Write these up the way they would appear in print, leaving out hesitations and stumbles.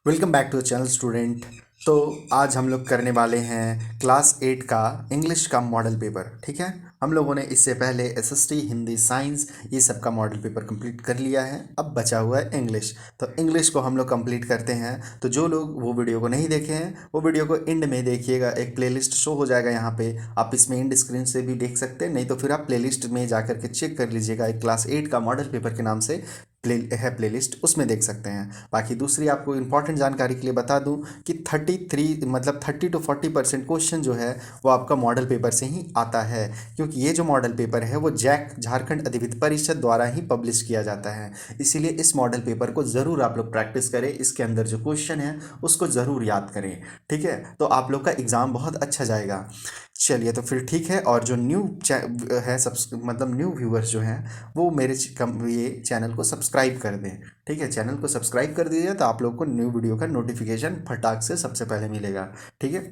Welcome back to channel student. तो आज हम लोग करने वाले हैं क्लास 8 का इंग्लिश का मॉडल पेपर। ठीक है, हम लोगों ने इससे पहले एसएसटी, हिंदी, साइंस ये सब का मॉडल पेपर कंप्लीट कर लिया है। अब बचा हुआ है इंग्लिश। तो इंग्लिश को हम लोग कंप्लीट करते हैं। तो जो लोग वो वीडियो को नहीं देखे हैं वो वीडियो को एंड में देखिएगा, एक प्लेलिस्ट शो हो जाएगा यहाँ पे। आप इसमें एंड स्क्रीन से भी देख सकते हैं, नहीं तो फिर आप प्लेलिस्ट में जा करके चेक कर लीजिएगा। एक क्लास 8 का मॉडल पेपर के नाम से प्लेलिस्ट, उसमें देख सकते हैं। बाकी दूसरी आपको इंपॉर्टेंट जानकारी के लिए बता दूं कि 30 to 40% क्वेश्चन जो है वो आपका मॉडल पेपर से ही आता है, क्योंकि ये जो मॉडल पेपर है वो जैक झारखंड अधिविद्य परिषद द्वारा ही पब्लिश किया जाता है। इसीलिए इस मॉडल पेपर को ज़रूर आप लोग प्रैक्टिस करें, इसके अंदर जो क्वेश्चन है उसको ज़रूर याद करें। ठीक है, तो आप लोग का एग्ज़ाम बहुत अच्छा जाएगा। चलिए तो फिर ठीक है। और जो न्यू है मतलब न्यू व्यूअर्स जो हैं वो मेरे ये चैनल को सब्सक्राइब कर दें। ठीक है, चैनल को सब्सक्राइब कर दीजिए तो आप लोग को न्यू वीडियो का नोटिफिकेशन फटाक से सबसे पहले मिलेगा। ठीक है,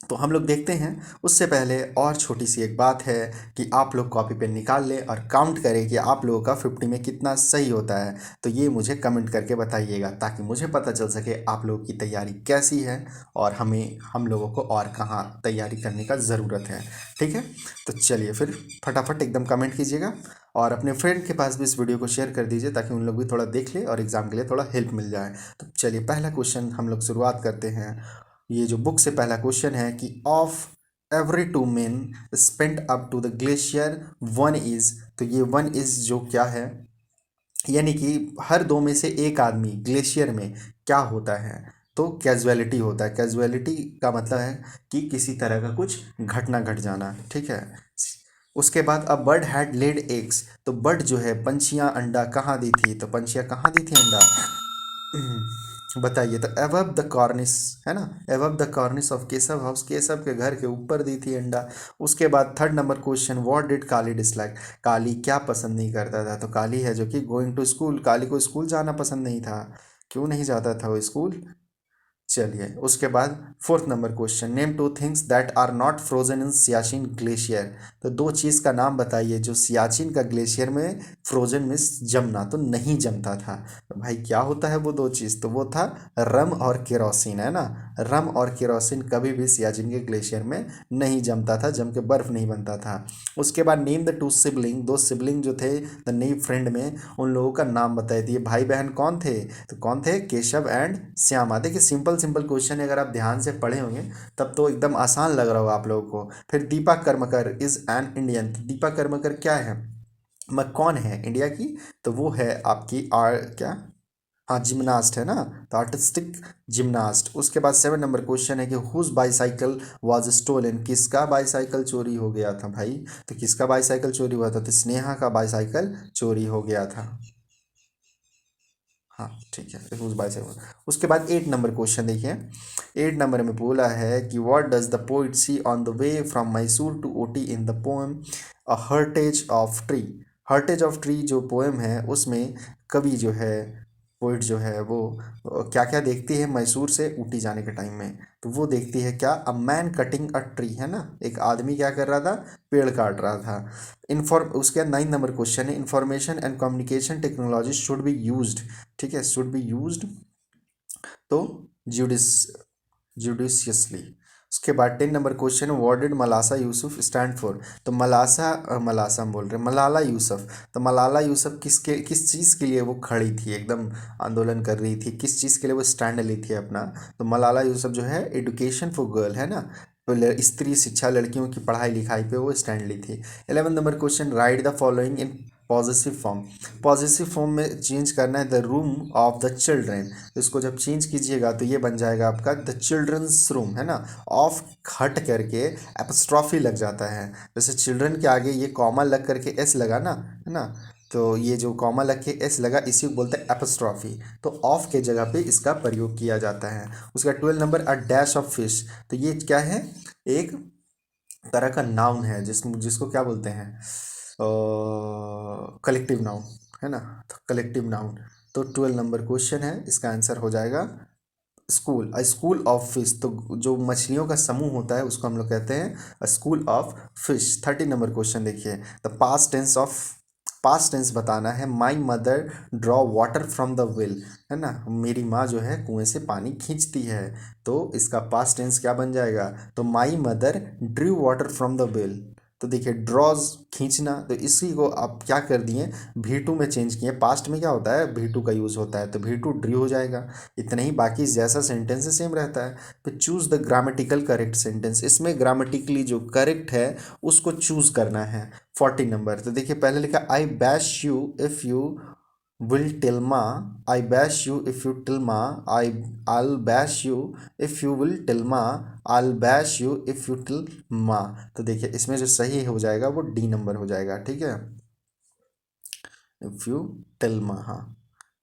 तो हम लोग देखते हैं। उससे पहले और छोटी सी एक बात है कि आप लोग कॉपी पेन निकाल लें और काउंट करें कि आप लोगों का 50 में कितना सही होता है। तो ये मुझे कमेंट करके बताइएगा, ताकि मुझे पता चल सके आप लोगों की तैयारी कैसी है और हम लोगों को और कहाँ तैयारी करने का ज़रूरत है। ठीक है, तो चलिए फिर फटाफट एकदम कमेंट कीजिएगा और अपने फ्रेंड के पास भी इस वीडियो को शेयर कर दीजिए, ताकि उन लोग भी थोड़ा देख ले और एग्ज़ाम के लिए थोड़ा हेल्प मिल जाए। तो चलिए पहला क्वेश्चन हम लोग शुरुआत करते हैं। ये जो बुक से पहला क्वेश्चन है कि of every 2 men spent up to the glacier one is. तो ये वन इज जो क्या है, यानी कि हर 2 में से एक आदमी ग्लेशियर में क्या होता है, तो कैजुअलिटी होता है। कैजुअलिटी का मतलब है कि किसी तरह का कुछ घटना घट जाना। ठीक है, उसके बाद a bird had laid eggs. तो बर्ड जो है, पंछियां अंडा कहाँ दी थी, तो पंछियां कहाँ दी थी अंडा बताइए। तो एवब द कॉर्निस है ना, above the cornice of Keshav house, Keshav के घर के ऊपर दी थी अंडा। उसके बाद third number question, what did Kali dislike. Kali क्या पसंद नहीं करता था, तो काली है जो कि गोइंग टू स्कूल। काली को स्कूल जाना पसंद नहीं था। क्यों नहीं जाता था वो स्कूल। चलिए उसके बाद fourth number question, name 2 things that are not frozen in Siachen glacier. तो 2 चीज़ का नाम बताइए जो सियाचिन का ग्लेशियर में फ्रोजन में जमना तो नहीं जमता था। तो भाई क्या होता है वो 2 चीज़, तो वो था रम और केरोसिन, है ना। रम और केरोसिन कभी भी सियाचिन के ग्लेशियर में नहीं जमता था, जम के बर्फ़ नहीं बनता था। उसके बाद नेम द 2 सिबलिंग, 2 सिबलिंग जो थे द नई फ्रेंड में, उन लोगों का नाम बताई दिए। भाई बहन कौन थे, तो कौन थे, केशव एंड श्यामा। देखिए सिंपल सिंपल क्वेश्चन है, अगर आप ध्यान से पढ़े होंगे तब तो एकदम आसान लग रहा होगा आप लोगों को। फिर Deepa Karmakar is an Indian. तो दीपा कर्मकर क्या है, कौन है इंडिया की, तो वो है आपकी क्या, हाँ जिम्नास्ट है ना, तो आर्टिस्टिक जिम्नास्ट। उसके बाद 7 नंबर क्वेश्चन है कि हुज बाईसाइकिल वाज स्टोलन। किसका बाईसाइकिल चोरी हो गया था भाई, तो किसका बाईसाइकिल चोरी हुआ था, तो स्नेहा का बाईसाइकिल चोरी हो गया था। हाँ ठीक है, हुज बाईसाइकिल। उसके बाद 8 नंबर क्वेश्चन देखिए। 8 नंबर में बोला है कि what does the poet see on the way from Mysore to Ooty in the poem a heritage of tree. Heritage of tree जो पोएम है उसमें कवि जो है, पोइट जो है वो क्या क्या देखती है मैसूर से ऊटी जाने के टाइम में, तो वो देखती है क्या, a man cutting a tree, है ना, एक आदमी क्या कर रहा था, पेड़ काट रहा था। उसके बाद 9 नंबर क्वेश्चन है, information and communication technology should be used. ठीक है, शुड बी यूज्ड तो जुडिस जुडिशियसली। उसके बाद 10 number question, what did मलासा Yusuf stand for. तो मलासा हम बोल रहे हैं, मलाला यूसुफ। तो मलाला यूसुफ किस चीज़ के लिए वो खड़ी थी, एकदम आंदोलन कर रही थी, किस चीज़ के लिए वो स्टैंड ली थी अपना। तो मलाला यूसुफ जो है एजुकेशन फॉर गर्ल, है ना, तो स्त्री शिक्षा, लड़कियों की पढ़ाई लिखाई पे वो स्टैंड ली थी। 11 number question, right the following in positive form. Positive form में चेंज करना है, the room of the children. तो इसको जब चेंज कीजिएगा तो ये बन जाएगा आपका द चिल्ड्रंस रूम, है ना। ऑफ हट करके एपस्ट्रॉफी लग जाता है, जैसे चिल्ड्रन के आगे ये कॉमा लग करके एस लगा ना, है ना, तो ये जो कॉमा लग के एस लगा इसी को बोलते हैं एपस्ट्रॉफी। तो ऑफ के जगह पे इसका प्रयोग किया जाता है। उसका 12 number, a dash of fish. तो ये क्या है, एक तरह का नाउन है जिसको क्या बोलते हैं, कलेक्टिव नाउन, है ना, तो कलेक्टिव नाउन। तो 12 नंबर क्वेश्चन है, इसका आंसर हो जाएगा school, a school of fish. तो जो मछलियों का समूह होता है उसको हम लोग कहते हैं अ school of fish. 13 number question देखिए, द पास्ट टेंस बताना है, my mother draw water from the well, है ना, मेरी माँ जो है कुएं से पानी खींचती है, तो इसका पास्ट टेंस क्या बन जाएगा, तो my mother Drew water from the well. तो देखिए ड्रॉज खींचना, तो इसी को आप क्या कर दिए, V2 में चेंज किए। पास्ट में क्या होता है, V2 का यूज़ होता है, तो V2 ड्रू हो जाएगा। इतना ही, बाकी जैसा सेंटेंस है सेम रहता है। फिर choose the grammatical correct sentence, इसमें ग्रामेटिकली जो करेक्ट है उसको चूज़ करना है। 40 नंबर, तो देखिए पहले लिखा I bash you if you will tell ma, I bash you if you tell ma, I'll bash you if you will tell ma, I'll bash you if you tell ma। तो देखिए इसमें जो सही हो जाएगा वो डी नंबर हो जाएगा, ठीक है, इफ़ यू टेल मा, हाँ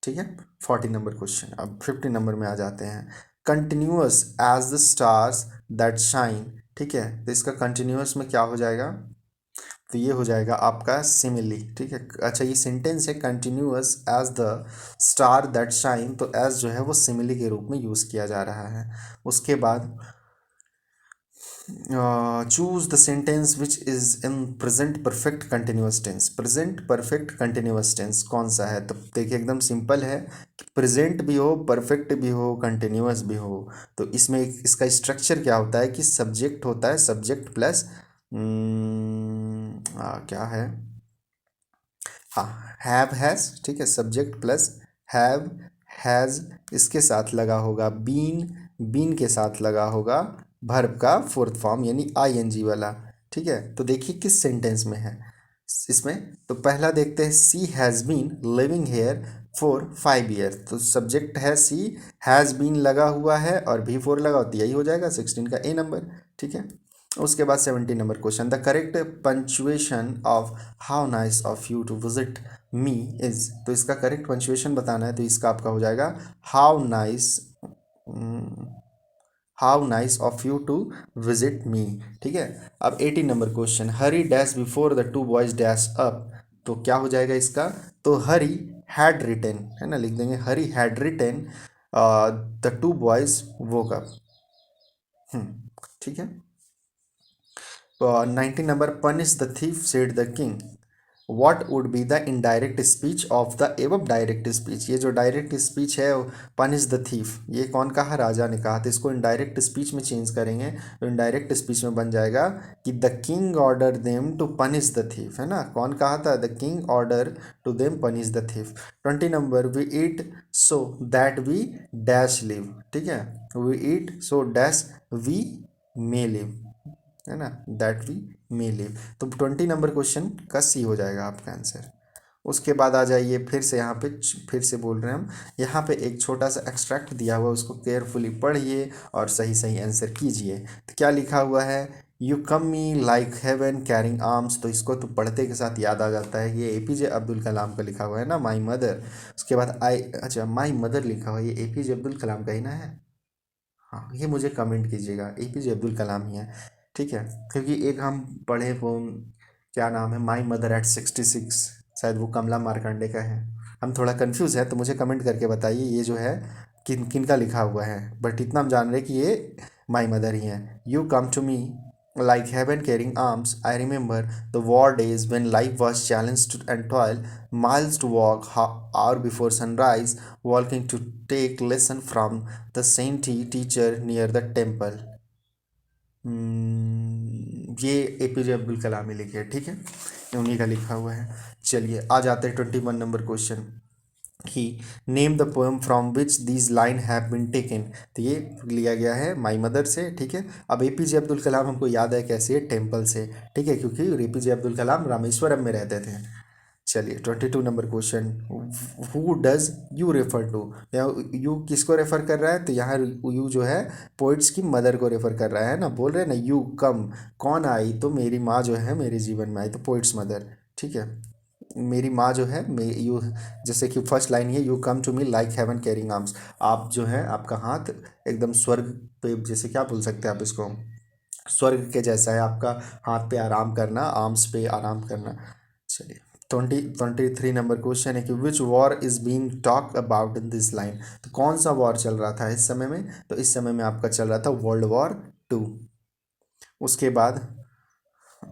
ठीक है। 40 नंबर क्वेश्चन। अब 50 नंबर में आ जाते हैं, continuous as the stars that shine, ठीक है, तो इसका कंटिन्यूअस में क्या हो जाएगा, तो ये हो जाएगा आपका सिमिली, ठीक है। अच्छा ये सेंटेंस है continuous as the star that shine, तो एज जो है वो सिमिली के रूप में यूज़ किया जा रहा है। उसके बाद choose the sentence which is in present perfect continuous tense. Present perfect continuous tense कौन सा है, तो देखिए एकदम सिंपल है, प्रेजेंट भी हो, परफेक्ट भी हो, कंटिन्यूअस भी हो। तो इसमें इसका स्ट्रक्चर क्या होता है कि सब्जेक्ट होता है, सब्जेक्ट प्लस क्या है, हाँ हैव हैज़, ठीक है, सब्जेक्ट प्लस हैव हैज़, इसके साथ लगा होगा बीन, बीन के साथ लगा होगा वर्ब का फोर्थ फॉर्म यानी आईएनजी वाला, ठीक है। तो देखिए किस सेंटेंस में है इसमें, तो पहला देखते हैं, she has been living here for 5 year, तो सब्जेक्ट है सी, हैज़ बीन लगा हुआ है और भी फोर लगा होती है, यही हो जाएगा 16 का ए नंबर, ठीक है। उसके बाद 70 number question, the correct punctuation of how nice of you to visit me is, तो इसका करेक्ट पंचुएशन बताना है, तो इसका आपका हो जाएगा how nice of you to visit me, ठीक है। अब 18 number question, hurry dash before the two boys dash up, तो क्या हो जाएगा इसका, तो हरी हैड रिटन, है ना, लिख देंगे Hari had written the two boys woke up, ठीक है। 19 number, punish the thief said the king, what would be the indirect speech of the above direct speech, ये जो डायरेक्ट स्पीच है पनिश द थीफ, ये कौन कहा, राजा ने कहा, तो इसको इनडायरेक्ट स्पीच में चेंज करेंगे, तो इनडायरेक्ट स्पीच में बन जाएगा कि the king order them to punish the thief, है ना, कौन कहा था, the king order to them punish the thief. 20 number, we eat so that we dash live, ठीक है, we eat so dash we may live, है ना, that we may live, तो 20 नंबर क्वेश्चन का सी हो जाएगा आपका आंसर। उसके बाद आ जाइए, फिर से यहाँ पे फिर से बोल रहे हैं हम, यहाँ पे एक छोटा सा एक्सट्रैक्ट दिया हुआ है, उसको केयरफुली पढ़िए और सही सही आंसर कीजिए। तो क्या लिखा हुआ है, you come me like heaven carrying arms, तो इसको तो पढ़ते के साथ याद आ जाता है, ये एपीजे अब्दुल कलाम का लिखा हुआ है ना, माई मदर। उसके बाद अच्छा माई मदर लिखा हुआ है, ये एपीजे अब्दुल कलाम का ही ना है, हाँ ये मुझे कमेंट कीजिएगा, एपीजे अब्दुल कलाम ही है, ठीक है। क्योंकि एक हम पढ़े वो क्या नाम है, माई मदर एट 66, शायद वो कमला मार्कंडे का है, हम थोड़ा कंफ्यूज है, तो मुझे कमेंट करके बताइए ये जो है किन किन का लिखा हुआ है, बट इतना हम जान रहे हैं कि ये माई मदर ही है। You come to me like heaven carrying arms, I remember the war days when life was challenged and toil, miles to walk, hour before sunrise, walking to take lesson from the saintly teacher near the temple। ये APJ Abdul Kalam ही लिखे, ठीक है, ये उन्हीं का लिखा हुआ है। चलिए आ जाते हैं 21 number question, he name the poem from which these line have been taken, तो ये लिया गया है माई मदर से, ठीक है। अब एपीजे अब्दुल कलाम हमको याद है कैसे, टेम्पल से, ठीक है, क्योंकि एपीजे अब्दुल कलाम रामेश्वरम में रहते थे। चलिए 22 number question, who does you refer to, you किसको रेफर कर रहा है, तो यहाँ यू जो है पोइट्स की मदर को रेफर कर रहा है ना, बोल रहे हैं ना यू कम, कौन आई, तो मेरी माँ जो है मेरे जीवन में आई, तो पोइट्स मदर, ठीक है, मेरी माँ जो है यू, जैसे कि फर्स्ट लाइन है, you come to me like heaven carrying arms, आप जो है आपका हाथ एकदम स्वर्ग पे, जैसे क्या बोल सकते हैं आप इसको, स्वर्ग के जैसा है आपका हाथ पे आराम करना, आर्म्स पे आराम करना। चलिए 23 नंबर क्वेश्चन है कि which war is being talk about in this line, तो कौन सा वॉर चल रहा था इस समय में, तो इस समय में आपका चल रहा था वर्ल्ड वॉर 2। उसके बाद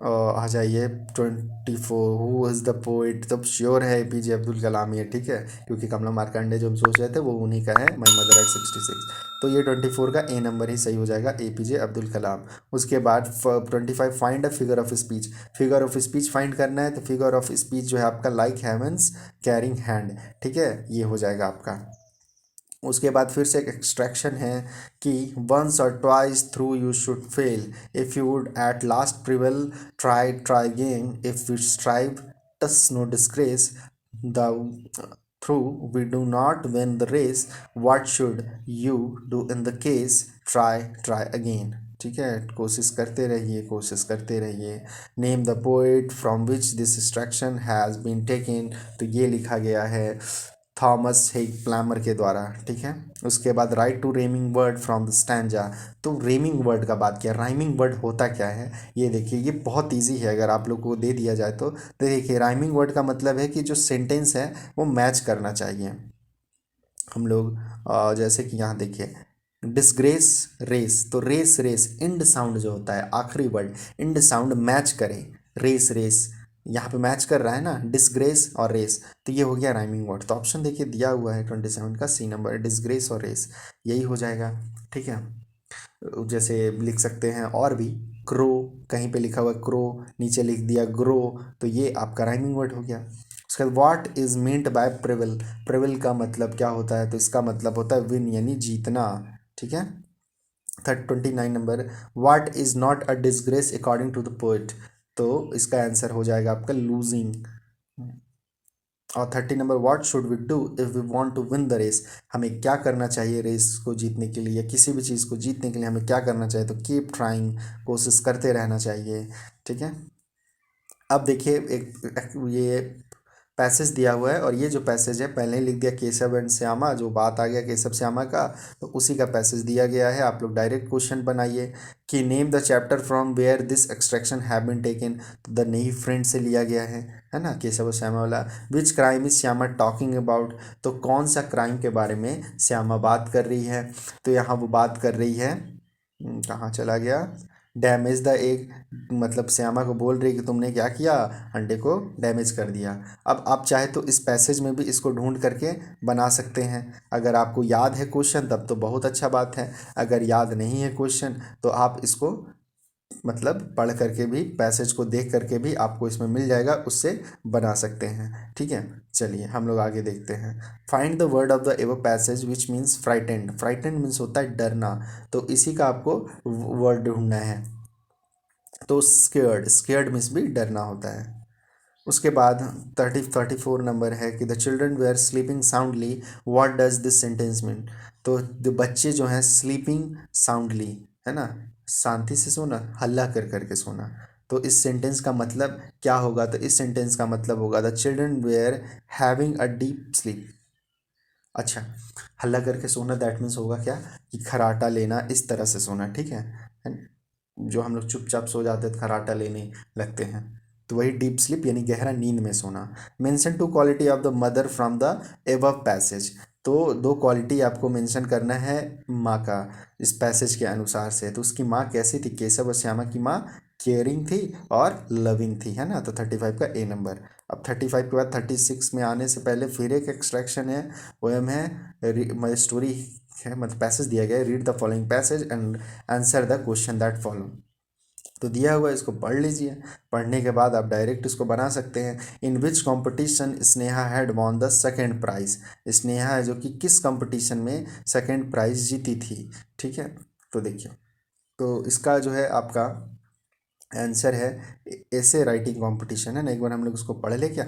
आ जाइए 24, हु इज़ द पोइट। तब श्योर है एपीजे अब्दुल कलाम ही है, ठीक है, क्योंकि कमला मार्कंडे जो हम सोच रहे थे वो उन्हीं का है, माई मदर एट 66। तो ये 24 का ए नंबर ही सही हो जाएगा, एपीजे अब्दुल कलाम। उसके बाद 25, find a figure of speech. Figure of speech find करना है, तो फिगर ऑफ स्पीच जो है आपका लाइक हेवंस कैरिंग हैंड, ठीक है, ये हो जाएगा आपका। उसके बाद फिर से एक एक्सट्रैक्शन है कि वंस और twice through you should fail, if you would at last prevail, try try again, if we strive टस no disgrace, the through we do not win the race, what should you do in the case, try try again. ठीक है, कोशिश करते रहिए, कोशिश करते रहिए। Name the poet from which this extraction has been taken, तो ये लिखा गया है थॉमस हेग प्लामर के द्वारा, ठीक है। उसके बाद write to rhyming word from the stanza. तो रेमिंग वर्ड का बात किया, राइमिंग वर्ड होता क्या है ये देखिए, ये बहुत इजी है, अगर आप लोग को दे दिया जाए तो देखिए राइमिंग वर्ड का मतलब है कि जो सेंटेंस है वो मैच करना चाहिए। हम लोग जैसे कि यहाँ देखिए डिसग्रेस रेस, तो रेस रेस इंड साउंड जो होता है आखिरी वर्ड, इंड साउंड मैच करे, रेस रेस यहाँ पे मैच कर रहा है ना, डिसग्रेस और रेस, तो ये हो गया राइमिंग वर्ड। तो ऑप्शन देखिए दिया हुआ है 27 का सी नंबर, डिसग्रेस और रेस, यही हो जाएगा, ठीक है। जैसे लिख सकते हैं और भी, क्रो, कहीं पे लिखा हुआ है क्रो, नीचे लिख दिया ग्रो, तो ये आपका राइमिंग वर्ड हो गया। उसके बाद व्हाट इज मींट बाय प्रिविल, प्रिविल का मतलब क्या होता है, तो इसका मतलब होता है विन यानी जीतना, ठीक है। 29 number, what is not a disgrace according to the poet, तो इसका आंसर हो जाएगा आपका लूजिंग। और 30 number, what should we do if we want to win the race, हमें क्या करना चाहिए रेस को जीतने के लिए, या किसी भी चीज़ को जीतने के लिए हमें क्या करना चाहिए, तो कीप ट्राइंग, कोशिश करते रहना चाहिए, ठीक है। अब देखिए एक ये पैसेज दिया हुआ है, और ये जो पैसेज है पहले ही लिख दिया केशव एंड श्यामा, जो बात आ गया केशव श्यामा का, तो उसी का पैसेज दिया गया है। आप लोग डायरेक्ट क्वेश्चन बनाइए कि name the chapter from where this extraction have been taken, तो द नई फ्रेंड से लिया गया है ना, केशव और श्यामा वाला। Which crime is Shyama talking about, तो कौन सा क्राइम के बारे में श्यामा बात कर रही है, तो यहाँ वो बात कर रही है, कहाँ चला गया, डैमेज द एग, मतलब श्यामा को बोल रही है कि तुमने क्या किया, अंडे को डैमेज कर दिया। अब आप चाहे तो इस पैसेज में भी इसको ढूंढ करके बना सकते हैं, अगर आपको याद है क्वेश्चन तब तो बहुत अच्छा बात है, अगर याद नहीं है क्वेश्चन तो आप इसको मतलब पढ़ करके भी, पैसेज को देख करके भी आपको इसमें मिल जाएगा, उससे बना सकते हैं, ठीक है। चलिए हम लोग आगे देखते हैं। Find the word of the ever passage which means frightened, frightened means होता है डरना, तो इसी का आपको वर्ड ढूंढना है। तो स्केयर्ड, स्केयर्ड मीन्स भी डरना होता है। उसके बाद 34 नंबर है कि the children were sleeping soundly, what does this sentence mean, तो जो बच्चे जो हैं स्लीपिंग साउंडली, है ना, शांति से सोना, हल्ला कर करके सोना, तो इस सेंटेंस का मतलब क्या होगा, तो इस सेंटेंस का मतलब होगा the children were having a deep sleep. अच्छा, हल्ला करके सोना दैट मीन्स होगा क्या, कि खराटा लेना, इस तरह से सोना, ठीक है ना? जो हम लोग चुपचाप सो जाते थे खराटा लेने लगते हैं, तो वही डीप स्लीप यानी गहरा नींद में सोना। Mention two quality of the mother from the above passage, तो दो क्वालिटी आपको मेंशन करना है माँ का इस पैसेज के अनुसार से, तो उसकी माँ कैसी थी, केशव और श्यामा की माँ केयरिंग थी और लविंग थी, है ना, तो 35 का ए नंबर। अब 35 के बाद 36 में आने से पहले फिर एक एक्सट्रैक्शन है, पोएम है, मतलब स्टोरी है, मतलब पैसेज दिया गया है, read the following passage and answer the question that follow, तो दिया हुआ है, इसको पढ़ लीजिए, पढ़ने के बाद आप डायरेक्ट इसको बना सकते हैं। In which competition Sneha had won the second prize, Sneha है जो कि किस कंपटीशन में सेकेंड प्राइज जीती थी, ठीक है। तो देखिए, तो इसका जो है आपका आंसर है ऐसे राइटिंग कंपटीशन, है ना, एक बार हम लोग उसको पढ़ ले क्या,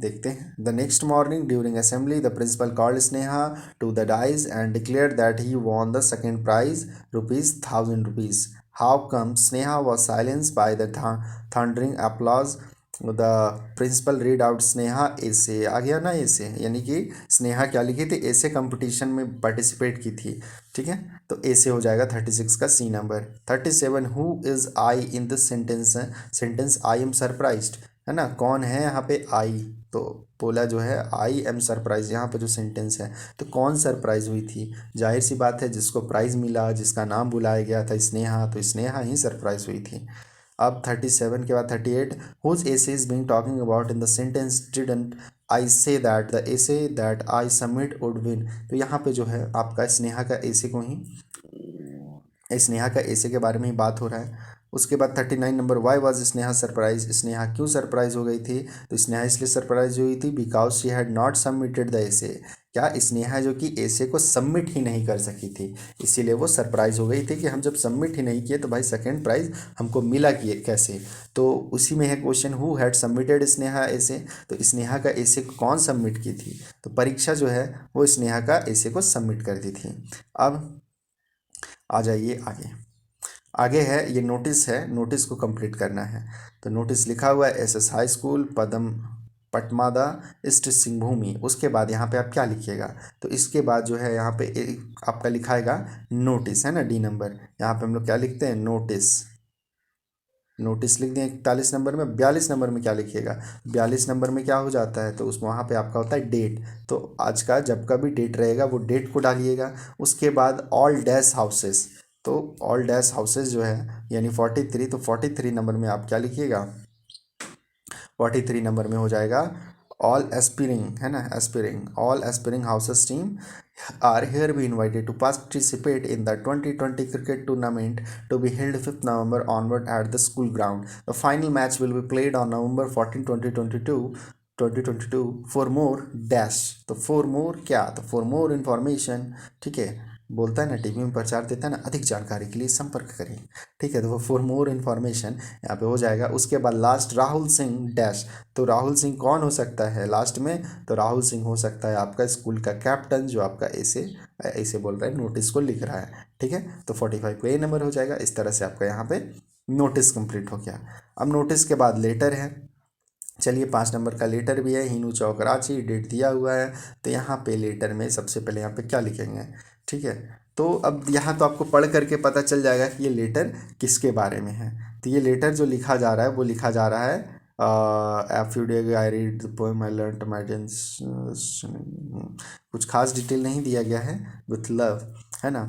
देखते हैं। The next morning during assembly the principal called Sneha to the dais and declare that he won the second prize, ₹1000। How come Sneha was silence by the thundering applause, the principal read out Sneha ऐसे, आ गया ना ऐसे, यानी कि स्नेहा क्या लिखी थी, ऐसे कंपटीशन में पार्टिसिपेट की थी, ठीक है। तो ऐसे हो जाएगा 36 का C number. 37, who is I in this sentence, sentence I am surprised, है ना, कौन है यहाँ पे आई, तो बोला जो है आई एम सरप्राइज, यहाँ पे जो सेंटेंस है तो कौन सरप्राइज हुई थी, जाहिर सी बात है जिसको प्राइज़ मिला, जिसका नाम बुलाया गया था स्नेहा, तो स्नेहा ही सरप्राइज हुई थी। अब 37 के बाद 38, whose essay is being talking about in the sentence didn't I say that the essay that I submit would win. तो यहाँ पे जो है आपका स्नेहा का एसे को ही, स्नेहा का एसे के बारे में ही बात हो रहा है। उसके बाद 39 number, why was Sneha surprise, Sneha क्यों सरप्राइज हो गई थी? तो स्नेहा इसलिए सरप्राइज हुई थी because she had not submitted the essay, क्या स्नेहा जो कि एसे को सबमिट ही नहीं कर सकी थी, इसीलिए वो सरप्राइज हो गई थी कि हम जब सबमिट ही नहीं किए तो भाई सेकंड प्राइज हमको मिला कि कैसे। तो उसी में है question, who had submitted Sneha essay, तो स्नेहा का एसे को कौन सबमिट की थी? तो परीक्षा जो है वो स्नेहा का एसे को सबमिट कर दी थी। अब आ जाइए आगे। आगे है ये नोटिस है, नोटिस को कंप्लीट करना है। तो नोटिस लिखा हुआ है एसएस हाई स्कूल पदम पटमादा ईस्ट सिंहभूमि। उसके बाद यहाँ पे आप क्या लिखिएगा? तो इसके बाद जो है यहाँ पे आपका लिखाएगा नोटिस, है ना, डी नंबर। यहाँ पे हम लोग क्या लिखते हैं? नोटिस। नोटिस लिख दें 41 नंबर में। 42 नंबर में क्या लिखिएगा? 42 नंबर में क्या हो जाता है? तो उस वहाँ पे आपका होता है डेट। तो आज का जब का भी डेट रहेगा वो डेट को डालिएगा। उसके बाद ऑल डैश हाउसेस, तो ऑल डैश हाउसेस जो है यानी 43, तो 43 नंबर में आप क्या लिखिएगा? 43 नंबर में हो जाएगा ऑल एस्पिरिंग, है ना, aspiring, all aspiring houses team are hereby invited to participate in the 2020 cricket tournament to be held 5th November onward at the school ground. The final match will be played on November 14, 2022 for more dash। तो for more क्या? तो for more information, ठीक है, बोलता है ना TV में प्रचार देता है ना, अधिक जानकारी के लिए संपर्क करें, ठीक है। तो वो फॉर मोर इन्फॉर्मेशन यहाँ पे हो जाएगा। उसके बाद लास्ट राहुल सिंह डैश, तो राहुल सिंह कौन हो सकता है लास्ट में? तो राहुल सिंह हो सकता है आपका स्कूल का कैप्टन जो आपका ऐसे बोल रहा है, नोटिस को लिख रहा है, ठीक है। तो 45 पे ए नंबर हो जाएगा। इस तरह से आपका यहाँ पे नोटिस कंप्लीट हो गया। अब नोटिस के बाद लेटर है। चलिए 5 नंबर का लेटर भी है, हिनू चौक रांची, डेट दिया हुआ है। तो यहाँ पे लेटर में सबसे पहले यहाँ पे क्या लिखेंगे, ठीक है। तो अब यहाँ तो आपको पढ़ करके पता चल जाएगा कि ये लेटर किसके बारे में है। तो ये लेटर जो लिखा जा रहा है वो लिखा जा रहा है I read the poem I learn माई कुछ खास डिटेल नहीं दिया गया है, विथ लव, है ना।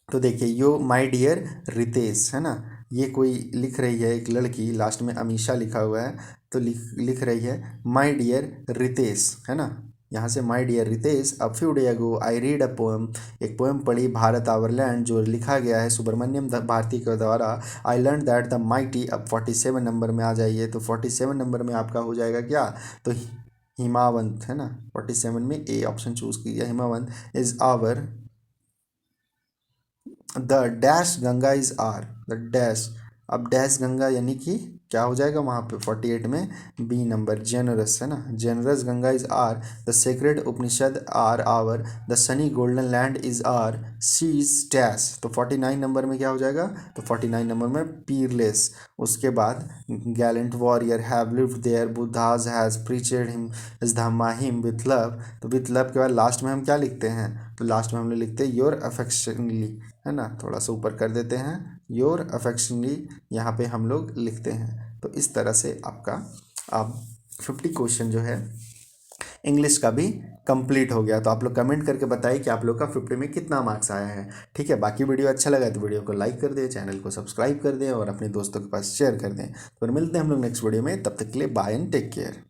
तो देखिए यो माय डियर रितेश, है ना, ये कोई लिख रही है एक लड़की, लास्ट में अमीषा लिखा हुआ है, तो लिख रही है माय डियर रितेश, है ना। यहाँ से my dear Ritesh, a few day ago I read a poem, एक पोएम पढ़ी, भारत आवर लैंड, जो लिखा गया है सुब्रमण्यम भारती के द्वारा। I learn that the mighty, अब 47 नंबर में आ जाइए। तो 47 नंबर में आपका हो जाएगा क्या? तो हिमावंत, है ना, 47 में ए ऑप्शन चूज कीजिए, Himavant is our the dash Ganga is are, the dash, अब डैश गंगा यानी कि क्या हो जाएगा वहाँ पे 48 में बी नंबर, जेनरस, है ना, generous Ganga is are, the sacred Upanishad are our, the sunny golden land is our, she is dash. तो 49 नंबर में क्या हो जाएगा? तो 49 नंबर में पीरलेस। उसके बाद gallant warrior have lived there, Buddhas has preached him is dhamma him with love. तो विथ लव के बाद लास्ट में हम क्या लिखते हैं? तो लास्ट में हम लोग लिखते हैं योर अफेक्शनली, है ना, थोड़ा सा ऊपर कर देते हैं, योर अफेक्शनली यहाँ पे हम लोग लिखते हैं। तो इस तरह से आपका अब 50 क्वेश्चन जो है इंग्लिश का भी कंप्लीट हो गया। तो आप लोग कमेंट करके बताइए कि आप लोग का 50 में कितना मार्क्स आया है, ठीक है। बाकी वीडियो अच्छा लगा तो वीडियो को लाइक कर दें, चैनल को सब्सक्राइब कर दें और अपने दोस्तों के पास शेयर कर दें। तो मिलते हैं हम लोग नेक्स्ट वीडियो में, तब तक के लिए बाय एंड टेक केयर।